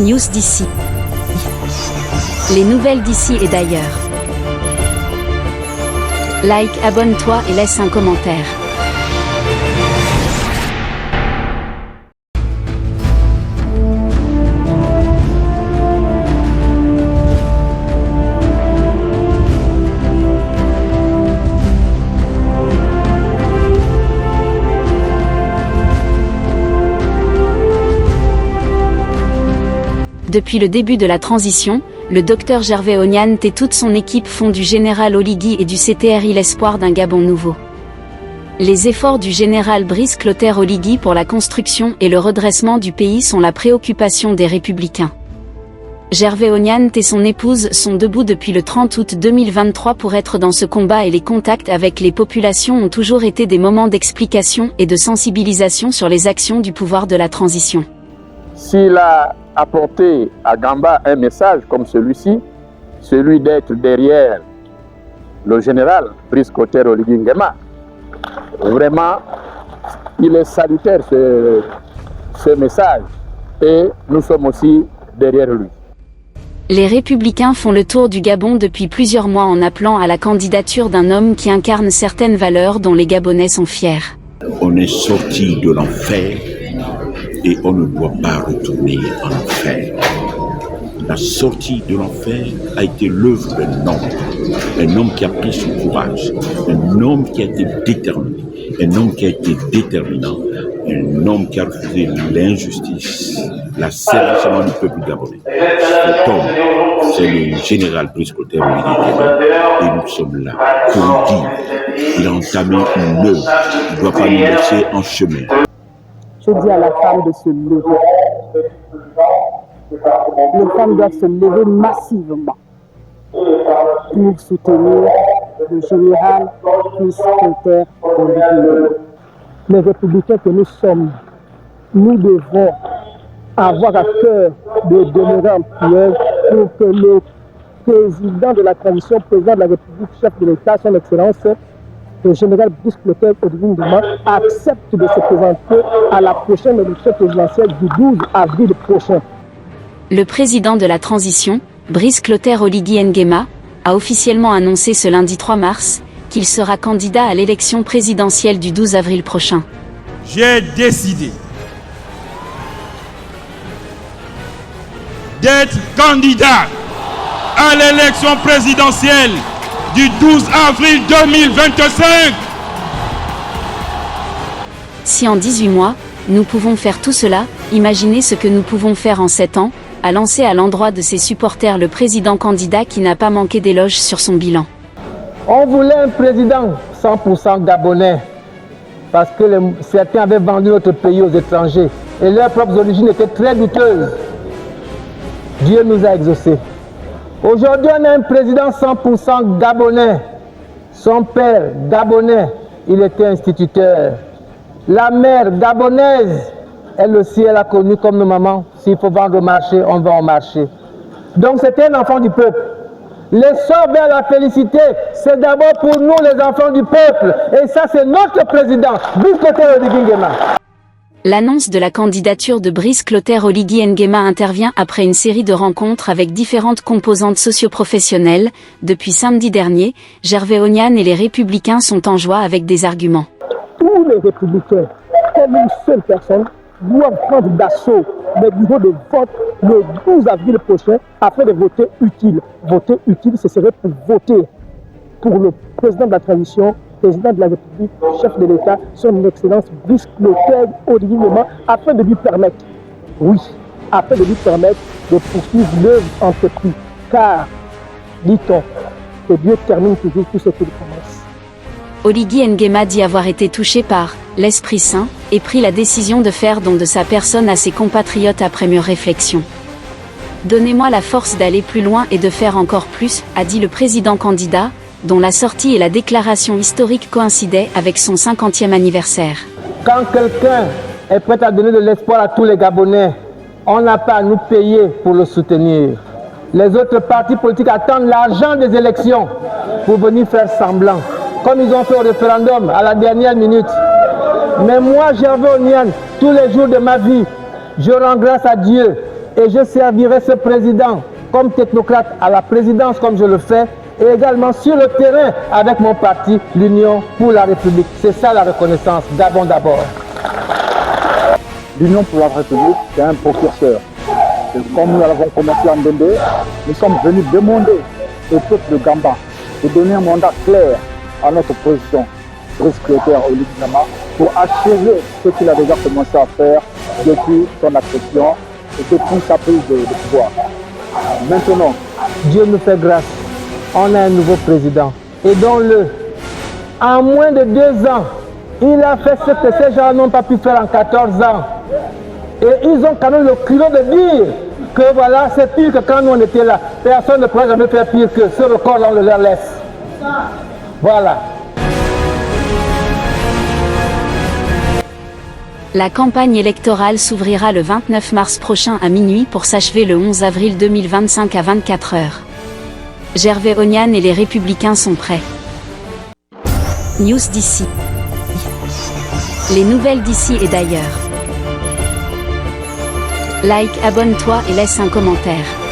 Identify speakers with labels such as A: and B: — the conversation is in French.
A: News d'ici. Les nouvelles d'ici et d'ailleurs. Like, abonne-toi et laisse un commentaire. Depuis le début de la transition, le Dr Gervais Oniane et toute son équipe font du général Oligui et du CTRI l'espoir d'un Gabon nouveau. Les efforts du général Brice Clotaire Oligui pour la construction et le redressement du pays sont la préoccupation des Républicains. Gervais Oniane et son épouse sont debout depuis le 30 août 2023 pour être dans ce combat et les contacts avec les populations ont toujours été des moments d'explication et de sensibilisation sur les actions du pouvoir de la transition.
B: S'il a apporté à Gamba un message comme celui-ci, celui d'être derrière le général Brice Clotaire Oligui Nguema, vraiment, il est salutaire ce message et nous sommes aussi derrière lui.
A: Les Républicains font le tour du Gabon depuis plusieurs mois en appelant à la candidature d'un homme qui incarne certaines valeurs dont les Gabonais sont fiers.
C: On est sorti de l'enfer et on ne doit pas retourner en enfer. La sortie de l'enfer a été l'œuvre d'un homme qui a pris son courage, un homme qui a été déterminé, un homme qui a été déterminant, un homme qui a refusé l'injustice, l'asservissement du peuple gabonais. Cet homme, c'est le général Brice Clotaire Oligui Nguema et nous sommes là pour lui dire qu'il a entamé une œuvre, il ne doit pas nous laisser en chemin.
D: Je dis à la femme de se lever. Les femmes doivent se lever massivement pour soutenir le général Brice Clotaire Oligui Nguema. Les républicains que nous sommes, nous devons avoir à cœur de demeurer en prière pour que le président de la transition, président de la République, chef de l'État, son Excellence, le général Brice Clotaire Oligui Nguema, accepte de se présenter à la prochaine élection présidentielle du 12 avril prochain.
A: Le président de la transition, Brice Clotaire Oligui Nguema, a officiellement annoncé ce lundi 3 mars qu'il sera candidat à l'élection présidentielle du 12 avril prochain.
E: J'ai décidé d'être candidat à l'élection présidentielle du 12 avril 2025.
A: Si en 18 mois, nous pouvons faire tout cela, imaginez ce que nous pouvons faire en 7 ans, a lancé à l'endroit de ses supporters le président candidat qui n'a pas manqué d'éloges sur son bilan.
D: On voulait un président 100% gabonais parce que certains avaient vendu notre pays aux étrangers et leurs propres origines étaient très douteuses. Dieu nous a exaucés. Aujourd'hui, on a un président 100% gabonais. Son père, gabonais, il était instituteur. La mère, gabonaise, elle aussi, elle a connu comme nos mamans. S'il faut vendre au marché, on va au marché. Donc, c'était un enfant du peuple. L'essor vers la félicité, c'est d'abord pour nous, les enfants du peuple. Et ça, c'est notre président, Brice Clotaire Oligui Nguema.
A: L'annonce de la candidature de Brice Clotaire Oligui Nguema intervient après une série de rencontres avec différentes composantes socio-professionnelles. Depuis samedi dernier, Gervais Oniane et les Républicains sont en joie avec des arguments.
D: Tous les Républicains, comme une seule personne, doivent prendre d'assaut les bureaux de vote le 12 avril prochain afin de voter utile. Voter utile, ce serait pour voter pour le président de la transition, président de la République, chef de l'État, son Excellence Brice Clotaire Oligui Nguema, afin de lui permettre, oui, afin de lui permettre de poursuivre l'œuvre entreprise. Car, dit-on, que Dieu termine toujours tout ce qu'il commence.
A: Oligui Nguema dit avoir été touché par l'Esprit Saint et pris la décision de faire don de sa personne à ses compatriotes après mûre réflexion. Donnez-moi la force d'aller plus loin et de faire encore plus, a dit le président candidat, dont la sortie et la déclaration historique coïncidaient avec son 50e anniversaire.
D: Quand quelqu'un est prêt à donner de l'espoir à tous les Gabonais, on n'a pas à nous payer pour le soutenir. Les autres partis politiques attendent l'argent des élections pour venir faire semblant, comme ils ont fait au référendum à la dernière minute. Mais moi, Gervais Oniane, tous les jours de ma vie, je rends grâce à Dieu et je servirai ce président comme technocrate à la présidence comme je le fais, et également sur le terrain avec mon parti, l'Union pour la République. C'est ça la reconnaissance, Gabon d'abord.
F: L'Union pour la République, c'est un précurseur. Et comme nous l'avons commencé en Ndembe, nous sommes venus demander au peuple de Gamba de donner un mandat clair à notre opposition, Brice Clotaire Oligui Nguema, pour achever ce qu'il a déjà commencé à faire depuis son accession et depuis sa prise de pouvoir. Maintenant,
D: Dieu nous fait grâce. On a un nouveau président. Aidons-le. En moins de 2 ans, il a fait ce que ces gens n'ont pas pu faire en 14 ans. Et ils ont quand même le culot de dire que voilà, c'est pire que quand nous on était là. Personne ne pourrait jamais faire pire que ce record-là, on le leur laisse. Voilà.
A: La campagne électorale s'ouvrira le 29 mars prochain à minuit pour s'achever le 11 avril 2025 à 24 heures. Gervais Onyan et les Républicains sont prêts. News d'ici. Les nouvelles d'ici et d'ailleurs. Like, abonne-toi et laisse un commentaire.